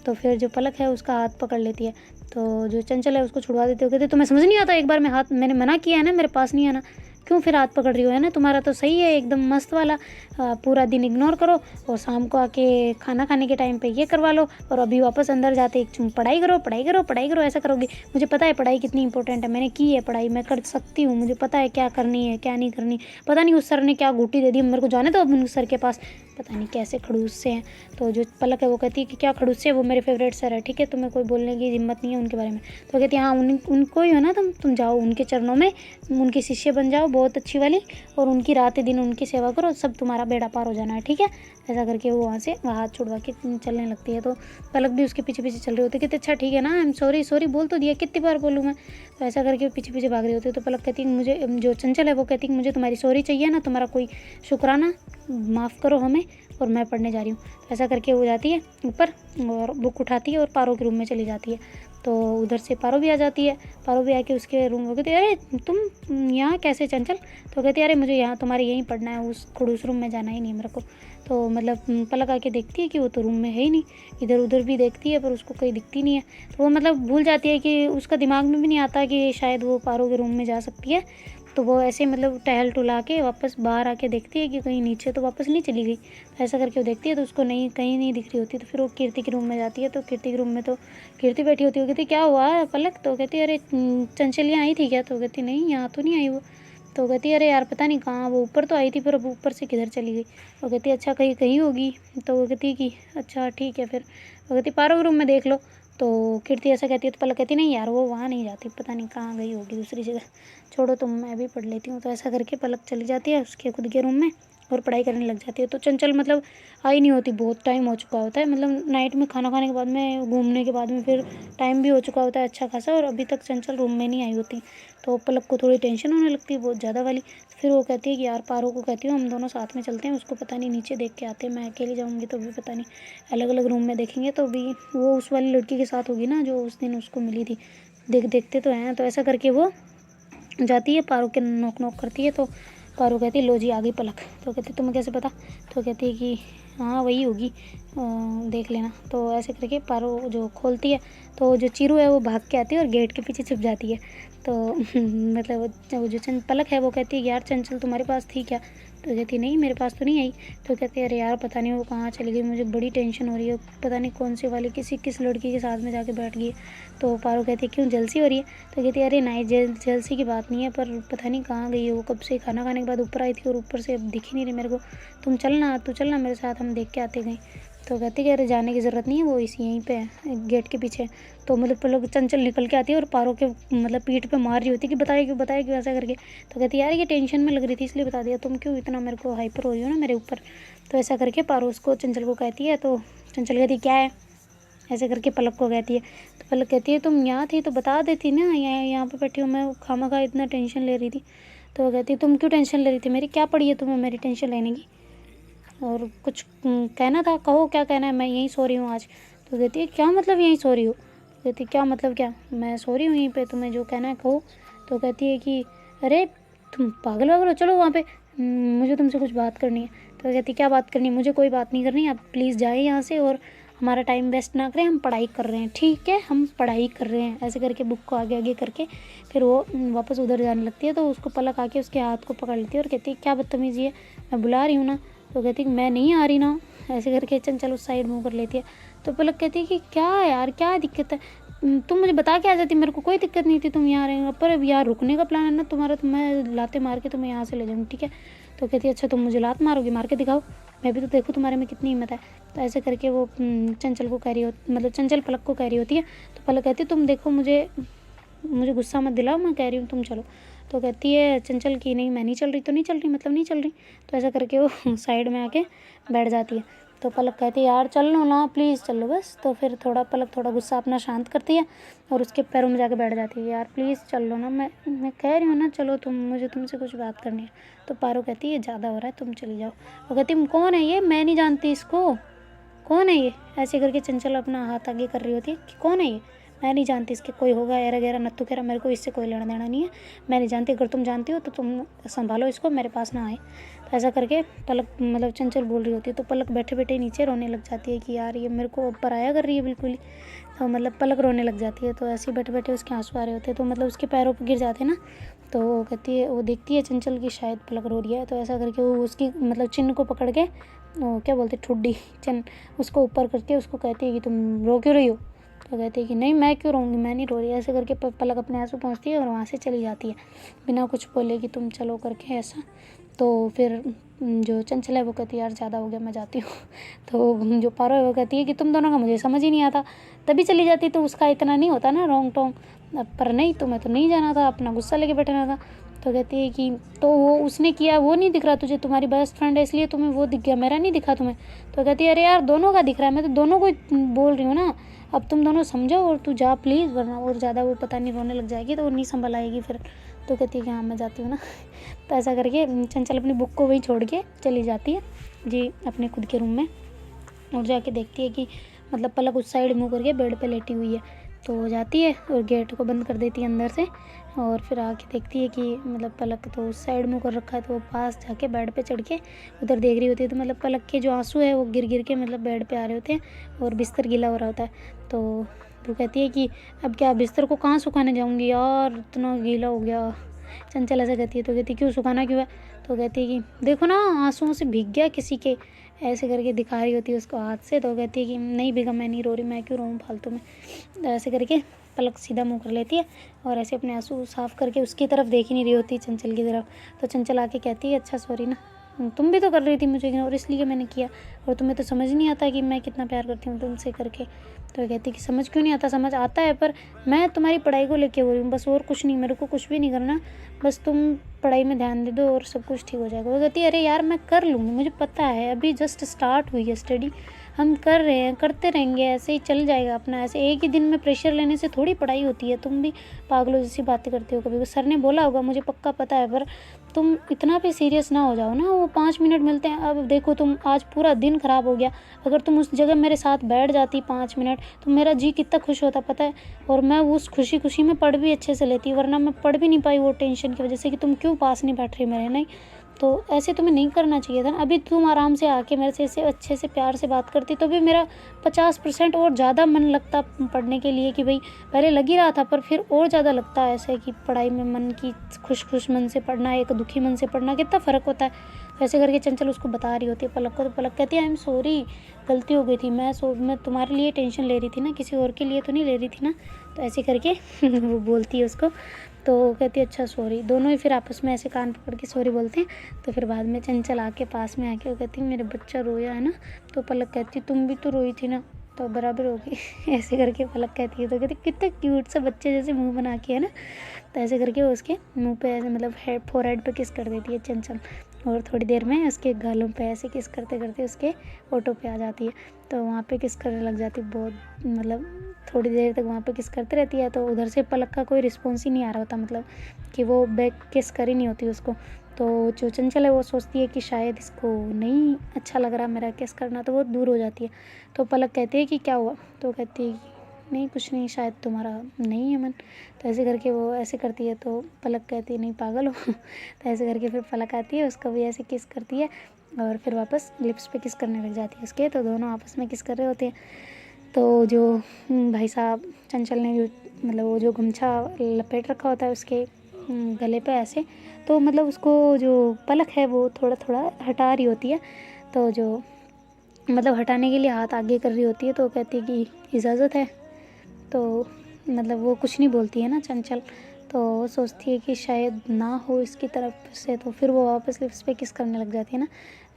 तो फिर जो पलक है उसका हाथ पकड़ लेती है। तो जो चंचल है उसको छुड़वा देती है। कहती है तुम्हें समझ नहीं आता, एक बार मैं हाथ मैंने मना किया है ना मेरे पास नहीं आना, क्यों फिर हाथ पकड़ रही हो? है ना तुम्हारा तो सही है एकदम मस्त वाला, पूरा दिन इग्नोर करो और शाम को आके खाना खाने के टाइम पे ये करवा लो और अभी वापस अंदर जाते एक पढ़ाई करो पढ़ाई करो पढ़ाई करो, ऐसा करोगी। मुझे पता है पढ़ाई कितनी इंपॉर्टेंट है, मैंने की है पढ़ाई, मैं कर सकती हूँ, मुझे पता है क्या करनी है क्या नहीं करनी। पता नहीं उस सर ने क्या घूटी दे दी मेरे को, जाने दो अब उस सर के पास, पता नहीं कैसे खड़ूस से हैं। तो जो पलक है वो कहती है कि क्या खड़ूस से, वो मेरे फेवरेट सर है, ठीक है, तुम्हें कोई बोलने की हिम्मत नहीं है उनके बारे में। तो कहती है हाँ उनको ही हो ना तुम जाओ उनके चरणों में, उनकी शिष्य बन जाओ बहुत अच्छी वाली, और उनकी रात दिन उनकी सेवा करो, सब तुम्हारा बेड़ा पार हो जाना है, ठीक है। ऐसा करके वो वहाँ से हाथ छुड़वा के चलने लगती है। तो पलक भी उसके पीछे पीछे चल रही होती है कि अच्छा ठीक है ना, आई एम सॉरी सॉरी बोल तो दिया, कितनी बार बोलूँ मैं। तो ऐसा करके पीछे पीछे भाग रही होती है। तो पलक कहती है मुझे, जो चंचल है वो कहती है मुझे तुम्हारी सॉरी चाहिए ना, तुम्हारा कोई शुक्राना, माफ़ करो हमें और मैं पढ़ने जा रही हूँ। तो ऐसा करके वो जाती है ऊपर और बुक उठाती है और पारो के रूम में चली जाती है। तो उधर से पारो भी आ जाती है। पारो भी आके उसके रूम में कहती है अरे तुम यहाँ कैसे चंचल? तो कहती है अरे मुझे यहाँ तुम्हारे यहीं पढ़ना है, उस खड़ूस रूम में जाना ही नहीं मेरे को। तो मतलब पलक आके देखती है कि वो तो रूम में है ही नहीं, इधर उधर भी देखती है पर उसको कहीं दिखती नहीं है। तो वो मतलब भूल जाती है कि उसका दिमाग में भी नहीं आता कि शायद वो पारो के रूम में जा सकती है। तो वो ऐसे मतलब टहल टुला के वापस बाहर आके देखती है कि कहीं नीचे तो वापस नहीं चली गई। तो ऐसा करके वो देखती है तो उसको नहीं कहीं नहीं दिख रही होती। तो फिर वो कीर्ति के रूम में जाती है। तो कीर्ति के रूम में तो कीर्ति बैठी होती है। कहती क्या हुआ पलक? तो कहती अरे चंचल यहाँ आई थी क्या? तो कहती नहीं यहाँ तो नहीं आई वो। तो कहती अरे यार पता नहीं कहाँ, वो ऊपर तो आई थी पर अब ऊपर से किधर चली गई। वो कहती अच्छा कहीं कहीं होगी। तो वो कहती कि अच्छा ठीक है फिर। वो कहती पारो के रूम में देख लो। तो कीर्ति ऐसा कहती है। तो पलक कहती नहीं यार वो वहाँ नहीं जाती, पता नहीं कहाँ गई होगी दूसरी जगह, छोड़ो तुम मैं भी पढ़ लेती हूँ। तो ऐसा करके पलक चली जाती है उसके खुद के रूम में और पढ़ाई करने लग जाती है। तो चंचल मतलब आई नहीं होती, बहुत टाइम हो चुका होता है, मतलब नाइट में खाना खाने के बाद में घूमने के बाद में फिर टाइम भी हो चुका होता है अच्छा खासा, और अभी तक चंचल रूम में नहीं आई होती। तो पलक को थोड़ी टेंशन होने लगती है बहुत ज़्यादा वाली। फिर वो कहती है कि यार पारो को कहती हूँ हम दोनों साथ में चलते हैं, उसको पता नहीं नीचे देख के आते हैं, मैं अकेली जाऊँगी तो भी पता नहीं अलग अलग रूम में देखेंगे तो भी वो उस वाली लड़की के साथ होगी ना जो उस दिन उसको मिली थी, देखते तो हैं। तो ऐसा करके वो जाती है, पारो के नॉक नॉक करती है। तो पारो कहती है लो जी आ गई पलक। तो कहती तुम्हें कैसे पता? तो कहती है कि हाँ वही होगी, देख लेना। तो ऐसे करके पारो जो खोलती है तो जो चीरू है वो भाग के आती है और गेट के पीछे छुप जाती है। तो मतलब वो जो पलक है वो कहती है यार चंचल तुम्हारे पास थी क्या? तो कहती नहीं मेरे पास तो नहीं आई। तो कहती है अरे यार पता नहीं वो कहाँ चली गई, मुझे बड़ी टेंशन हो रही है, पता नहीं कौन सी वाली किस लड़की के साथ में जाके बैठ गई। तो पारो कहती है क्यों जलसी हो रही है? तो कहती है अरे नहीं जलसी की बात नहीं है, पर पता नहीं कहाँ गई है वो, कब से खाना खाने के बाद ऊपर आई थी और ऊपर से अब दिख ही नहीं रही मेरे को, तू चलना मेरे साथ, हम देख के आते कहीं। तो कहती है अरे जाने की ज़रूरत नहीं है, वो इसी यहीं पे है गेट के पीछे। तो मतलब लोग चंचल निकल के आती है और पारो के मतलब पीठ पे मार रही होती है कि बताए क्यों ऐसा करके। तो कहती है यार ये टेंशन में लग रही थी इसलिए बता दिया, तुम क्यों इतना मेरे को हाइपर हो रही हो ना मेरे ऊपर। तो ऐसा करके पारो उसको चंचल को कहती है। तो चंचल कहती क्या है, ऐसे करके पलक को कहती है। तो पलक कहती है तुम यहाँ थी तो बता देती ना, यहाँ पे बैठी हूँ मैं, खामखा इतना टेंशन ले रही थी। तो वो कहती है तुम क्यों टेंशन ले रही थी, मेरी क्या पड़ी है तुम्हें मेरी टेंशन लेने की, और कुछ कहना था कहो, क्या कहना है, मैं यहीं सो रही हूँ आज। तो कहती है क्या मतलब यहीं सो रही हो? तो कहती क्या मतलब क्या, मैं सो रही हूँ यहीं पे, तुम्हें जो कहना है कहो। तो कहती है कि अरे तुम पागल वागल हो, चलो वहाँ पे, मुझे तुमसे कुछ बात करनी है। तो कहती क्या बात करनी है, मुझे कोई बात नहीं करनी, आप प्लीज़ जाए यहाँ से और हमारा टाइम वेस्ट ना करें, हम पढ़ाई कर रहे हैं, ठीक है हम पढ़ाई कर रहे हैं, ऐसे करके बुक को आगे आगे करके फिर वो वापस उधर जाने लगती है। तो उसको पलक आके उसके हाथ को पकड़ लेती है और कहती है क्या बदतमीज़ी है, मैं बुला रही हूँ ना। तो कहती है मैं नहीं आ रही ना, ऐसे करके चंचल उस साइड मुँह कर लेती है। तो पलक कहती है कि क्या यार क्या दिक्कत है, तुम मुझे बता के आ जाती, मेरे को कोई दिक्कत नहीं थी तुम यहाँ रहेंगे, पर अब यहाँ रुकने का प्लान है ना तुम्हारा, तो मैं लाते मार के तुम्हें यहाँ से ले जाऊँ, ठीक है। तो कहती है अच्छा तुम मुझे लात मारोगी, मार के दिखाओ, मैं भी तो देखूँ तुम्हारे में कितनी हिम्मत है। तो ऐसे करके वो चंचल को कह रही हो, मतलब चंचल पलक को कह रही होती है। तो पलक कहती है तुम देखो मुझे गुस्सा मत दिलाओ, मैं कह रही हूँ तुम चलो। तो कहती है चंचल की नहीं मैं नहीं चल रही, तो नहीं चल रही मतलब नहीं चल रही। तो ऐसा करके वो साइड में आके बैठ जाती है। तो पलक कहती है यार चल लो ना प्लीज़ चल लो बस। तो फिर पलक थोड़ा गुस्सा अपना शांत करती है और उसके पैरों में जाके बैठ जाती है, यार प्लीज़ चल लो ना, मैं कह रही हूँ ना चलो मुझे तुमसे कुछ बात करनी है। तो पारो कहती है ज़्यादा हो रहा है तुम चली जाओ। वो कहती कौन है ये, मैं नहीं जानती इसको, कौन है ये, ऐसे करके चंचल अपना हाथ आगे कर रही होती है कि कौन है ये, मैं नहीं जानती इसके, कोई होगा एरा गैरा नत्थू खेरा, मेरे को इससे कोई लेना देना नहीं है, मैं नहीं जानती, अगर तुम जानती हो तो तुम संभालो इसको, मेरे पास ना आए। तो ऐसा करके पलक मतलब चंचल बोल रही होती है। तो पलक बैठे बैठे नीचे रोने लग जाती है कि यार ये मेरे को पराया कर रही है बिल्कुल ही। तो मतलब पलक रोने लग जाती है। तो ऐसे ही बैठे बैठे उसके आंसू आ रहे होते हैं, तो मतलब उसके पैरों पर गिर जाते हैं ना। तो वो कहती है, वो देखती है चंचल की शायद पलक रो रही है। तो ऐसा करके वो उसकी मतलब चिन्ह को पकड़ के वो क्या बोलते ठुड्डी चिन्ह उसको ऊपर करके उसको कहती है कि तुम रो क्यों रही हो। तो कहती है कि नहीं मैं क्यों रोऊंगी, मैं नहीं रो रही। ऐसे करके पलक अपने आंसू पहुँचती है और वहाँ से चली जाती है बिना कुछ बोले कि तुम चलो करके ऐसा। तो फिर जो चंचल है वो कहती है यार ज़्यादा हो गया मैं जाती हूँ। तो जो पारो है वो कहती है कि तुम दोनों का मुझे समझ ही नहीं आता, तभी चली जाती तो उसका इतना नहीं होता ना रोंग टोंग, पर नहीं तुम्हें तो नहीं जाना था, अपना गुस्सा लेके बैठना था। तो कहती है कि तो वो उसने किया वो नहीं दिख रहा तुझे, तुम्हारी बेस्ट फ्रेंड है इसलिए तुम्हें वो दिख गया, मेरा नहीं दिखा तुम्हें। तो कहती है अरे यार दोनों का दिख रहा है, मैं तो दोनों को बोल रही हूँ ना, अब तुम दोनों समझो और तू जा प्लीज़, वरना और ज़्यादा वो पता नहीं रोने लग जाएगी तो वो नहीं संभल आएगी फिर। तो कहती है कि हाँ मैं जाती हूँ ना। तो ऐसा करके चंचल अपनी बुक को वहीं छोड़ के चली जाती है जी अपने खुद के रूम में, और जाके देखती है कि मतलब पलक उस साइड मुँह करके बेड पे लेटी हुई है। तो वो जाती है और गेट को बंद कर देती है अंदर से, और फिर आके देखती है कि मतलब पलक तो उस साइड मुँह कर रखा है। तो वो पास जाके बेड पे चढ़ के उधर देख रही होती है। तो मतलब पलक के जो आंसू है वो गिर गिर के मतलब बेड पे आ रहे होते हैं और बिस्तर गीला हो रहा होता है। तो वो कहती है कि अब क्या बिस्तर को कहाँ सुखाने जाऊँगी यार, इतना गीला हो गया। चंचल ऐसा कहती है। तो कहती क्यों सुखाना क्यों है। तो कहती है कि देखो ना आंसुओं से भीग गया किसी के, ऐसे करके दिखा रही होती है उसको हाथ से। तो कहती है कि नहीं भीगा, मैं नहीं रो रही, मैं क्यों रोऊँ फालतू में। तो ऐसे करके पलक सीधा मुँह कर लेती है और ऐसे अपने आंसू साफ़ करके उसकी तरफ देख ही नहीं रही होती चंचल की तरफ। तो चंचल आके कहती है अच्छा सॉरी ना, तुम भी तो कर रही थी मुझे इग्नोर, इसलिए मैंने किया, और तुम्हें तो समझ नहीं आता कि मैं कितना प्यार करती हूँ तुमसे करके। तो कहती कि समझ क्यों नहीं आता, समझ आता है, पर मैं तुम्हारी पढ़ाई को लेके हो रही हूँ बस, और कुछ नहीं, मेरे को कुछ भी नहीं करना, बस तुम पढ़ाई में ध्यान दे दो और सब कुछ ठीक हो जाएगा। वो कहती है अरे यार मैं कर लूँगी, मुझे पता है, अभी जस्ट स्टार्ट हुई है स्टडी, हम कर रहे हैं, करते रहेंगे, ऐसे ही चल जाएगा अपना, ऐसे एक ही दिन में प्रेशर लेने से थोड़ी पढ़ाई होती है। तुम भी पागलों जैसी बातें करते हो कभी, सर ने बोला होगा मुझे पक्का पता है, पर तुम इतना भी सीरियस ना हो जाओ ना, वो 5 मिनट मिलते हैं। अब देखो तुम आज पूरा दिन ख़राब हो गया, अगर तुम उस जगह मेरे साथ बैठ जाती 5 मिनट तो मेरा जी कितना खुश होता पता है, और मैं उस खुशी खुशी में पढ़ भी अच्छे से लेती, वरना मैं पढ़ भी नहीं पाई वो टेंशन की वजह से कि तुम क्यों पास नहीं बैठ रही मेरे। नहीं तो ऐसे तुम्हें नहीं करना चाहिए था ना, अभी तुम आराम से आके मेरे से ऐसे अच्छे से प्यार से बात करती तो भी मेरा 50% और ज़्यादा मन लगता पढ़ने के लिए, कि भाई पहले लग ही रहा था पर फिर और ज़्यादा लगता है ऐसे कि पढ़ाई में मन की खुश मन से पढ़ना एक दुखी मन से पढ़ना कितना फ़र्क होता है। वैसे करके चंचल उसको बता रही होती है पलक को। तो पलक कहती है आई एम सॉरी, गलती हो गई थी, मैं तुम्हारे लिए टेंशन ले रही थी ना, किसी और के लिए तो नहीं ले रही थी ना। तो ऐसे करके वो बोलती है उसको। तो कहती है अच्छा सॉरी, दोनों ही फिर आपस में ऐसे कान पकड़ के सॉरी बोलते हैं। तो फिर बाद में चंचल आके पास में आके वो कहती है मेरे बच्चा रोया है ना। तो पलक कहती तुम भी तो रोई थी ना, तो बराबर होगी। ऐसे करके पलक कहती है। तो कहती कितने क्यूट सा बच्चे जैसे मुंह बना के है ना। तो ऐसे करके वो उसके मुंह पे ऐसे मतलब फोरहेड पे किस कर देती है चंचल, और थोड़ी देर में उसके गालों पे ऐसे किस करते करते उसके ओठों पे आ जाती है। तो वहाँ पे किस करने लग जाती है, बहुत मतलब थोड़ी देर तक वहाँ पे किस करती रहती है। तो उधर से पलक का कोई रिस्पॉन्स ही नहीं आ रहा होता, मतलब कि वो बैक किस कर ही नहीं होती उसको। तो जो चंचल है वो सोचती है कि शायद इसको नहीं अच्छा लग रहा मेरा किस करना, तो वो दूर हो जाती है। तो पलक कहती है कि क्या हुआ। तो कहती है नहीं कुछ नहीं, शायद तुम्हारा नहीं है मन। तो ऐसे करके वो ऐसे करती है तो पलक कहती है नहीं पागल हो। तो ऐसे करके फिर पलक आती है, उसका भी ऐसे किस करती है और फिर वापस लिप्स पे किस करने लग जाती है उसके। तो दोनों आपस में किस कर रहे होते हैं। तो जो भाई साहब चंचल ने जो मतलब वो जो गमछा लपेट रखा होता है उसके गले पे ऐसे, तो मतलब उसको जो पलक है वो थोड़ा थोड़ा हटा रही होती है। तो जो मतलब हटाने के लिए हाथ आगे कर रही होती है, तो कहती है कि इजाज़त है। तो मतलब वो कुछ नहीं बोलती है ना चंचल, तो वो सोचती है कि शायद ना हो इसकी तरफ से, तो फिर वो वापस लिप्स पे किस करने लग जाती है ना।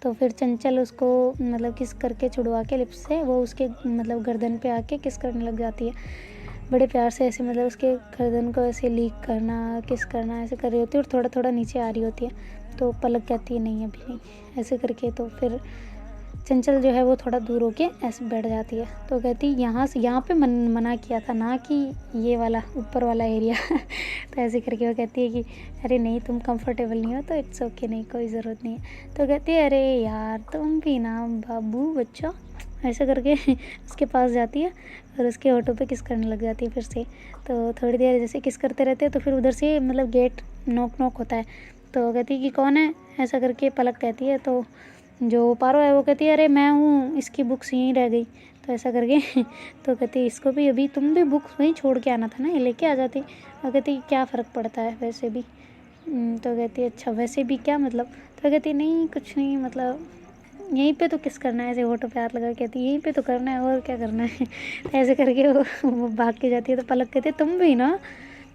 तो फिर चंचल उसको मतलब किस करके छुड़वा के लिप्स से वो उसके मतलब गर्दन पे आके किस करने लग जाती है बड़े प्यार से, ऐसे मतलब उसके गर्दन को ऐसे लीक करना किस करना ऐसे कर रही होती है और थोड़ा थोड़ा नीचे आ रही होती है। तो पलक कहती है नहीं अभी नहीं, ऐसे करके। तो फिर चंचल जो है वो थोड़ा दूर होके ऐसे बैठ जाती है। तो कहती यहाँ से यहाँ पे मना किया था ना कि ये वाला ऊपर वाला एरिया। तो ऐसे करके वो कहती है कि अरे नहीं तुम कंफर्टेबल नहीं हो तो इट्स ओके, नहीं कोई ज़रूरत नहीं है। तो कहती है अरे यार तुम भी ना बाबू बच्चा, ऐसा करके उसके पास जाती है और उसके होठों पे किस करने लग जाती है फिर से। तो थोड़ी देर जैसे किस करते रहते हैं तो फिर उधर से मतलब गेट नॉक नॉक होता है। तो कहती है कि कौन है, ऐसा करके पलक कहती है। तो जो पारो है वो कहती है अरे मैं हूँ, इसकी बुक्स यहीं रह गई। तो ऐसा करके तो कहती है इसको भी अभी तुम भी बुक्स वहीं छोड़ के आना था ना, ये लेके आ जाती। और कहती क्या फ़र्क पड़ता है वैसे भी। तो कहती है अच्छा वैसे भी क्या मतलब। तो कहती नहीं कुछ नहीं मतलब यहीं पे तो किस करना है, ऐसे होठों पे हाथ लगा के कहती यहीं पे तो करना है और क्या करना है। तो ऐसे करके वो भाग के जाती है। तो पलक कहती है तुम भी ना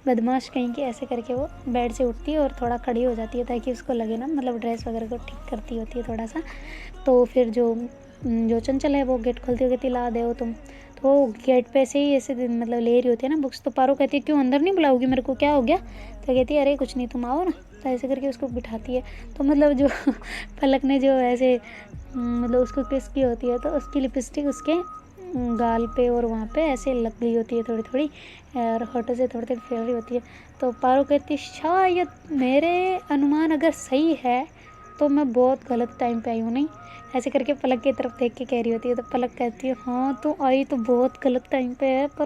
बदमाश कहीं की, ऐसे करके वो बेड से उठती है और थोड़ा खड़ी हो जाती है ताकि उसको लगे ना मतलब ड्रेस वगैरह को ठीक करती होती है थोड़ा सा। तो फिर जो चंचल है वो गेट खोलती हो कहती ला दे हो तुम। तो वो गेट पे से ही ऐसे मतलब ले रही होती है ना बुक्स। तो पारो कहती है क्यों अंदर नहीं बुलाओगी मेरे को, क्या हो गया। तो कहती है अरे कुछ नहीं तुम आओ ना। तो ऐसे करके उसको बिठाती है। तो मतलब जो पलक ने जो ऐसे मतलब उसको किस की होती है तो उसकी लिपस्टिक उसके गाल पे और वहाँ पे ऐसे लग गई होती है थोड़ी थोड़ी और होठों से थोड़ी थोड़ी फैल रही होती है। तो पारो कहती है शायद मेरे अनुमान अगर सही है तो मैं बहुत गलत टाइम पे आई हूँ नहीं, ऐसे करके पलक की तरफ देख के कह रही होती है। तो पलक कहती है हाँ तो आई तो बहुत गलत टाइम पे है, पर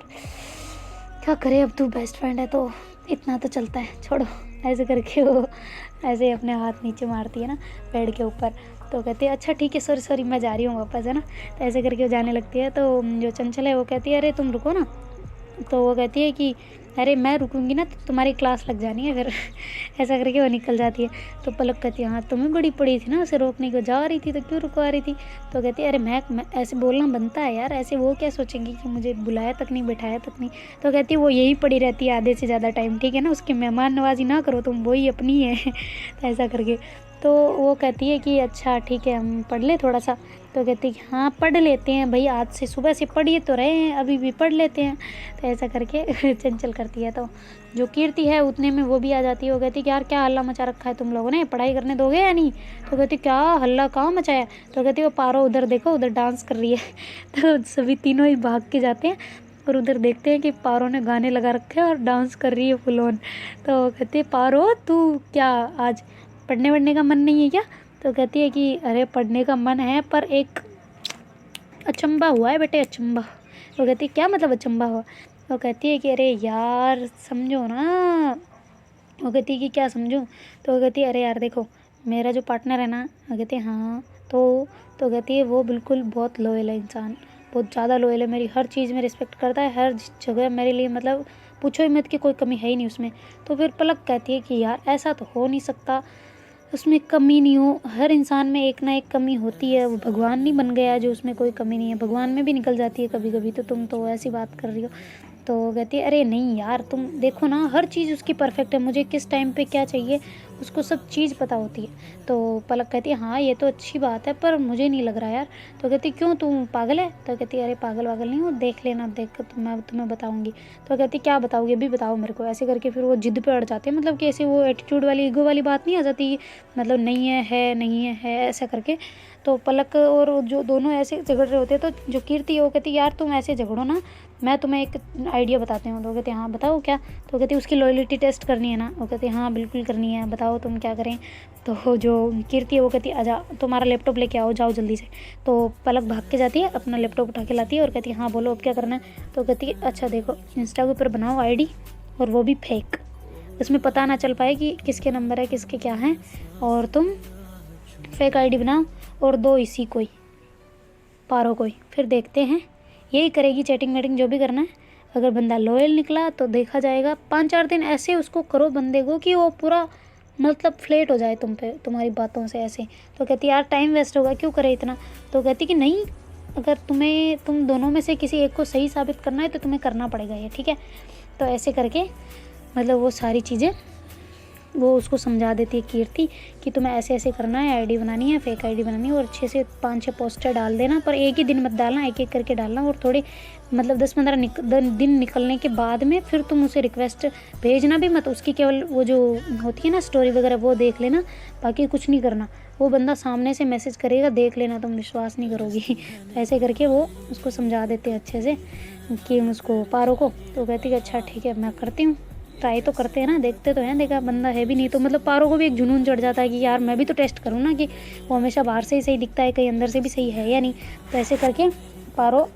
क्या करे अब तू बेस्ट फ्रेंड है तो इतना तो चलता है छोड़ो। ऐसे करके वो ऐसे अपने हाथ नीचे मारती है ना पेड़ के ऊपर। तो कहती है अच्छा ठीक है सॉरी सॉरी मैं जा रही हूँ वापस, है ना। तो ऐसे करके वो जाने लगती है। तो जो चंचल है वो कहती है अरे तुम रुको ना। तो वो कहती है कि अरे मैं रुकूंगी ना तो तुम्हारी क्लास लग जानी है फिर। ऐसा करके वो निकल जाती है। तो पलक कहती है हाँ तुम्हें बड़ी पड़ी थी ना उसे रोकने को, जा रही थी तो क्यों रुकवा रही थी। तो कहती है अरे मैं ऐसे बोलना बनता है यार, ऐसे वो क्या सोचेंगी कि मुझे बुलाया तक नहीं बैठाया तक नहीं। तो कहती है वो यही पड़ी रहती है आधे से ज़्यादा टाइम, ठीक है ना, उसकी मेहमान नवाजी ना करो तुम, वही अपनी है। तो ऐसा करके तो वो कहती है कि अच्छा ठीक है हम पढ़ ले थोड़ा सा। तो कहती है हाँ पढ़ लेते हैं भाई, आज से सुबह से पढ़िए तो रहे हैं अभी भी पढ़ लेते हैं। तो ऐसा करके चंचल करती है। तो जो कीर्ति है उतने में वो भी आ जाती है। वो कहती है कि यार क्या हल्ला मचा रखा है तुम लोगों ने, पढ़ाई करने दोगे या नहीं। तो कहती क्या हल्ला कहाँ मचाया। तो कहती वो पारो उधर देखो उधर डांस कर रही है। तो सभी तीनों ही भाग के जाते हैं और उधर देखते हैं कि पारो ने गाने लगा रखे हैं और डांस कर रही है फुल ऑन। तो कहती है पारो तू क्या आज पढ़ने वढ़ने का मन नहीं है क्या। तो कहती है कि अरे पढ़ने का मन है पर एक अचंबा हुआ है बेटे, अचंबा। वो कहती है क्या मतलब अचंबा हुआ। वो कहती है कि अरे यार समझो ना। वो कहती है कि क्या समझूं। तो वो कहती है अरे यार देखो मेरा जो पार्टनर है ना। वो कहती है हाँ तो कहती है वो बिल्कुल बहुत लॉयल है इंसान, बहुत ज़्यादा लॉयल है, मेरी हर चीज़ में रिस्पेक्ट करता है, हर जगह मेरे लिए मतलब पूछो ही मत कि कोई कमी है ही नहीं उसमें। तो फिर पलक कहती है कि यार ऐसा तो हो नहीं सकता, उसमें कमी नहीं हो, हर इंसान में एक ना एक कमी होती है, वो भगवान नहीं बन गया जो उसमें कोई कमी नहीं है, भगवान में भी निकल जाती है कभी कभी। तो तुम तो ऐसी बात कर रही हो। तो कहती है अरे नहीं यार तुम देखो ना हर चीज़ उसकी परफेक्ट है, मुझे किस टाइम पे क्या चाहिए उसको सब चीज़ पता होती है। तो पलक कहती है हाँ ये तो अच्छी बात है पर मुझे नहीं लग रहा यार। तो कहती क्यों तू पागल है। तो कहती है अरे पागल वागल नहीं हो, देख लेना देख तो मैं तुम्हें बताऊँगी। तो कहती क्या बताओगे अभी बताओ मेरे को। ऐसे करके फिर वो जिद पे अड़ जाते हैं, मतलब कि ऐसे वो एटीट्यूड वाली ईगो वाली बात नहीं आ जाती, मतलब नहीं है नहीं है ऐसा करके। तो पलक और जो दोनों ऐसे झगड़ रहे होते हैं तो जो कीर्ति है वो कहती यार तुम ऐसे झगड़ो ना मैं तुम्हें एक आइडिया बताती हूँ। तो कहती हाँ बताओ क्या। तो कहती उसकी लॉयल्टी टेस्ट करनी है ना। वो कहती हाँ बिल्कुल करनी है, बताओ तुम क्या करें। तो जो कीर्ति है वो कहती आजा तुम्हारा लैपटॉप लेके आओ, जाओ जल्दी से। तो पलक भाग के जाती है, अपना लैपटॉप उठा के लाती है और कहती है हाँ बोलो अब क्या करना है। तो कहती है अच्छा देखो इंस्टा के ऊपर बनाओ आईडी, और वो भी फेक, उसमें पता ना चल पाए कि किसके नंबर है किसके क्या हैं, और तुम फेक आईडी बनाओ और दो इसी कोई पारो कोई, फिर देखते हैं यही करेगी चैटिंग वेटिंग जो भी करना है। अगर बंदा लॉयल निकला तो देखा जाएगा। 5-4 दिन ऐसे उसको करो बंदे को कि वो पूरा मतलब फ्लेट हो जाए तुम पे, तुम्हारी बातों से ऐसे। तो कहती यार टाइम वेस्ट होगा, क्यों करे इतना। तो कहती कि नहीं, अगर तुम दोनों में से किसी एक को सही साबित करना है तो तुम्हें करना पड़ेगा ये, ठीक है। तो ऐसे करके मतलब वो सारी चीज़ें वो उसको समझा देती है कीर्ति कि तुम्हें ऐसे ऐसे करना है, आईडी बनानी है, फेक आईडी बनानी है, और 6 से 5-6 पोस्टर डाल देना, पर एक ही दिन मत डालना, एक एक करके डालना। और थोड़े मतलब 10-15 दिन निकलने के बाद में फिर तुम उसे रिक्वेस्ट भेजना भी मत, उसकी केवल वो जो होती है ना स्टोरी वगैरह वो देख लेना, बाकी कुछ नहीं करना। वो बंदा सामने से मैसेज करेगा, देख लेना, तुम विश्वास नहीं करोगी। तो ऐसे करके वो उसको समझा देते हैं अच्छे से कि उसको पारो को। तो कहती है अच्छा ठीक है मैं करती हूँ, ट्राई तो करते हैं ना, देखते तो हैं, देखा बंदा है भी नहीं। तो मतलब पारो को भी एक जुनून चढ़ जाता है कि यार मैं भी तो टेस्ट करूँ ना, कि वो हमेशा बाहर से ही सही दिखता है, कहीं अंदर से भी सही है या नहीं। तो ऐसे करके पारो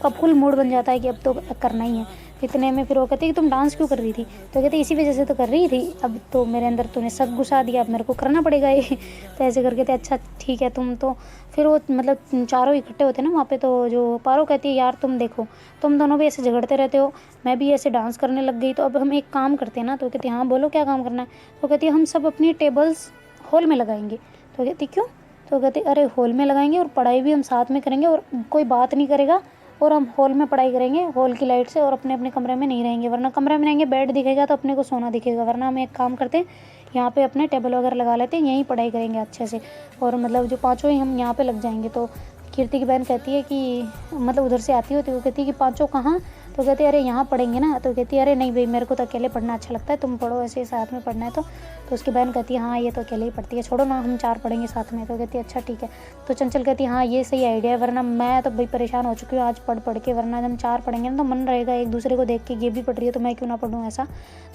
का फुल मूड बन जाता है कि अब तो करना ही है। इतने में फिर वो कहती है कि तुम डांस क्यों कर रही थी। तो कहती इसी वजह से तो कर रही थी, अब तो मेरे अंदर तूने शक घुसा दिया, अब मेरे को करना पड़ेगा ये। तो ऐसे करके थे अच्छा ठीक है तुम तो। फिर वो मतलब चारों इकट्ठे होते हैं ना वहाँ पे। तो जो पारो कहती है यार तुम देखो, तुम दोनों भी ऐसे झगड़ते रहते हो, मैं भी ऐसे डांस करने लग गई, तो अब हम एक काम करते हैं ना। तो कहती हाँ बोलो क्या काम करना है। तो कहती है हम सब अपनी टेबल्स हॉल में लगाएंगे। तो कहती क्यों। तो कहती अरे हॉल में लगाएंगे और पढ़ाई भी हम साथ में करेंगे, और कोई बात नहीं करेगा, और हम हॉल में पढ़ाई करेंगे हॉल की लाइट से, और अपने अपने कमरे में नहीं रहेंगे, वरना कमरे में रहेंगे बेड दिखेगा तो अपने को सोना दिखेगा, वरना हम एक काम करते हैं यहाँ पे अपने टेबल वगैरह लगा लेते हैं, यहीं पढ़ाई करेंगे अच्छे से, और मतलब जो पाँचों ही हम यहाँ पे लग जाएंगे। तो कीर्ति की बहन कहती है कि मतलब उधर से आती होती है, वो कहती है कि पाँचों कहाँ। तो कहती है अरे यहाँ पढ़ेंगे ना। तो कहती है अरे नहीं भाई मेरे को तो अकेले पढ़ना अच्छा लगता है, तुम पढ़ो ऐसे साथ में पढ़ना है। तो उसकी बहन कहती है हाँ ये तो अकेले ही पढ़ती है, छोड़ो ना हम 4 पढ़ेंगे साथ में। तो कहती है अच्छा ठीक है। तो चंचल कहती है हाँ ये सही आइडिया है, वरना मैं तो भाई परेशान हो चुकी हूँ आज पढ़ के, वरना हम 4 पढ़ेंगे ना तो मन रहेगा एक दूसरे को देख के, ये भी पढ़ रही है तो मैं क्यों ना पढ़ूँ ऐसा,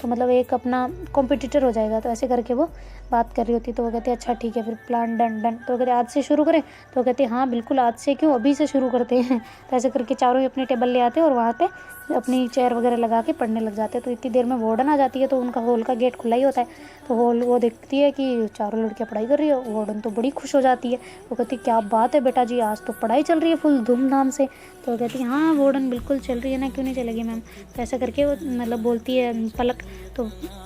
तो मतलब एक अपना कॉम्पिटिटर हो जाएगा। तो ऐसे करके वो बात कर रही होती। तो वो कहते हैं अच्छा ठीक है फिर प्लान डन। तो कहते आज से शुरू करें। तो कहते हाँ बिल्कुल आज से क्यों, अभी से शुरू करते हैं। तो ऐसे करके चारों ही अपनी टेबल ले आते हैं और वहाँ पे अपनी चेयर वगैरह लगा के पढ़ने लग जाते हैं। तो इतनी देर में वार्डन आ जाती है, तो उनका हॉल का गेट खुला ही होता है। तो हॉल वो देखती है कि चारों लड़कियाँ पढ़ाई कर रही है, वार्डन तो बड़ी खुश हो जाती है। वो कहती क्या बात है बेटा जी, आज तो पढ़ाई चल रही है फुल धूमधाम से। तो कहती है हाँ वार्डन बिल्कुल चल रही है ना, क्यों नहीं चलेगी मैम। तो ऐसा करके वो मतलब बोलती है पलक। तो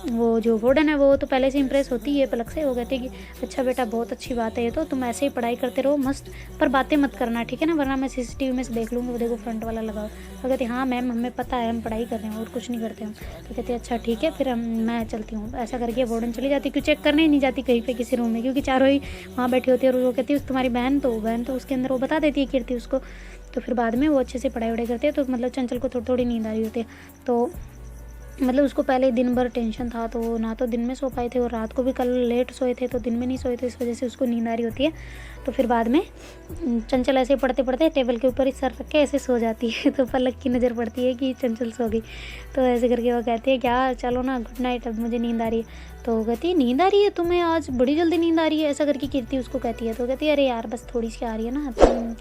वो जो वार्डन है वो तो पहले से इंप्रेस होती है पलक से। वो कहती है कि अच्छा बेटा बहुत अच्छी बात है ये तो, तुम ऐसे ही पढ़ाई करते रहो मस्त, पर बातें मत करना ठीक है ना, वरना मैं सीसीटीवी में से देख लूँगी, वो देखो फ्रंट वाला लगाओ। तो कहती हाँ मैम हमें पता है हम पढ़ाई कर रहे हैं और कुछ नहीं करते हम। तो कहती है अच्छा ठीक है फिर मैं चलती हूँ। ऐसा करके वार्डन चली जाती, क्यों चेक करने ही नहीं जाती कहीं पे किसी रूम में, क्योंकि चारों ही वहाँ बैठी होती है। और वो कहती है तुम्हारी बहन तो उसके अंदर वो बता देती है कीर्ति उसको। तो फिर बाद में वो अच्छे से पढ़ाई वढ़ाई करती है। तो मतलब चंचल को थोड़ी थोड़ी नींद आ रही होती है। तो मतलब उसको पहले ही दिन भर टेंशन था, तो ना तो दिन में सो पाए थे और रात को भी कल लेट सोए थे, तो दिन में नहीं सोए थे, इस वजह से उसको नींद आ रही होती है। तो फिर बाद में चंचल ऐसे पढ़ते पढ़ते टेबल के ऊपर ही सर रख के ऐसे सो जाती है। तो पलक की नज़र पड़ती है कि चंचल सो गई। तो ऐसे करके वो कहती है क्या चलो ना गुड नाइट, अब मुझे नींद आ रही है। तो कहती है नींद आ रही है तुम्हें, आज बड़ी जल्दी नींद आ रही है, ऐसा करके कीर्ति उसको कहती है। तो कहती है अरे यार बस थोड़ी सी आ रही है ना, तुम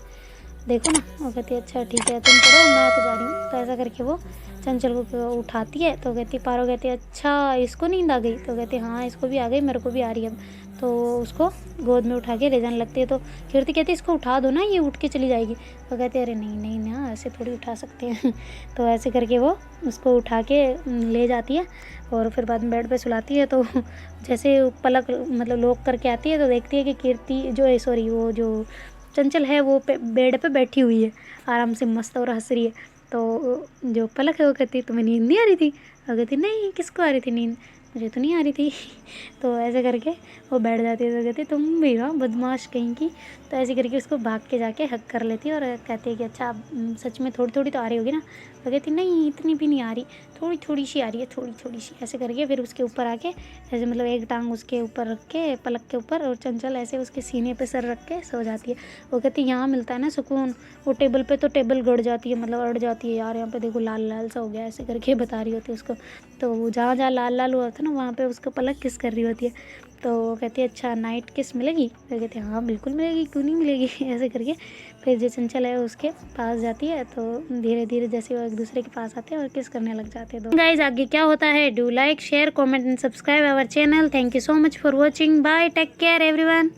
देखो ना। वो कहती है अच्छा ठीक है तुम पढ़ो मैं तो जा रही हूँ। तो ऐसा करके वो चंचल को उठाती है। तो कहती पारो कहती है अच्छा इसको नींद आ गई। तो कहती हाँ इसको भी आ गई, मेरे को भी आ रही है अब। तो उसको गोद में उठा के ले जाने लगती है। तो कीर्ति कहती है इसको उठा दो ना, ये उठ के चली जाएगी। तो कहती है अरे नहीं नहीं ना ऐसे थोड़ी उठा सकते हैं। तो ऐसे करके वो उसको उठा के ले जाती है और फिर बाद में बेड पे सुलाती है। तो जैसे पलक मतलब लॉक करके आती है तो देखती है कि कीर्ति जो सॉरी वो जो चंचल है वो बेड पे बैठी हुई है आराम से मस्त और हंस रही है। तो जो पलक है वो कहती है तुम्हें नींद नहीं आ रही थी। वो कहती नहीं किसको आ रही थी नींद, मुझे तो नहीं आ रही थी। तो ऐसे करके वो बैठ जाती है। तो कहती तुम भी हो बदमाश कहीं की। तो ऐसे करके उसको भाग के जाके हक कर लेती है और कहती है कि अच्छा सच में थोड़ी थोड़ी तो आ रही होगी ना। तो कहती नहीं इतनी भी नहीं आ रही। थोड़ी थोड़ी सी आ रही है, थोड़ी थोड़ी सी ऐसे करके। फिर उसके ऊपर आके ऐसे मतलब एक टांग उसके ऊपर रख के पलक के ऊपर, और चंचल ऐसे उसके सीने पे सर रख के सो जाती है। वो कहती है यहाँ मिलता है ना सुकून, वो टेबल पे तो टेबल गड़ जाती है, मतलब अड़ जाती है यार, यहाँ पे देखो लाल लाल सा हो गया, ऐसे करके बता रही होती है उसको। तो वो जहाँ जहाँ लाल लाल हुआ होता है ना वहाँ पे उसको पलक किस कर रही होती है। तो वो कहती है अच्छा नाइट किस मिलेगी, तो कहती है हाँ बिल्कुल मिलेगी, क्यों नहीं मिलेगी ऐसे करके। फिर जो चंचल है उसके पास जाती है, तो धीरे धीरे जैसे वो एक दूसरे के पास आते हैं और किस करने लग जाते हैं। गाइस आगे क्या होता है, do like share comment and subscribe our channel. Thank you so much for watching, bye, take care everyone.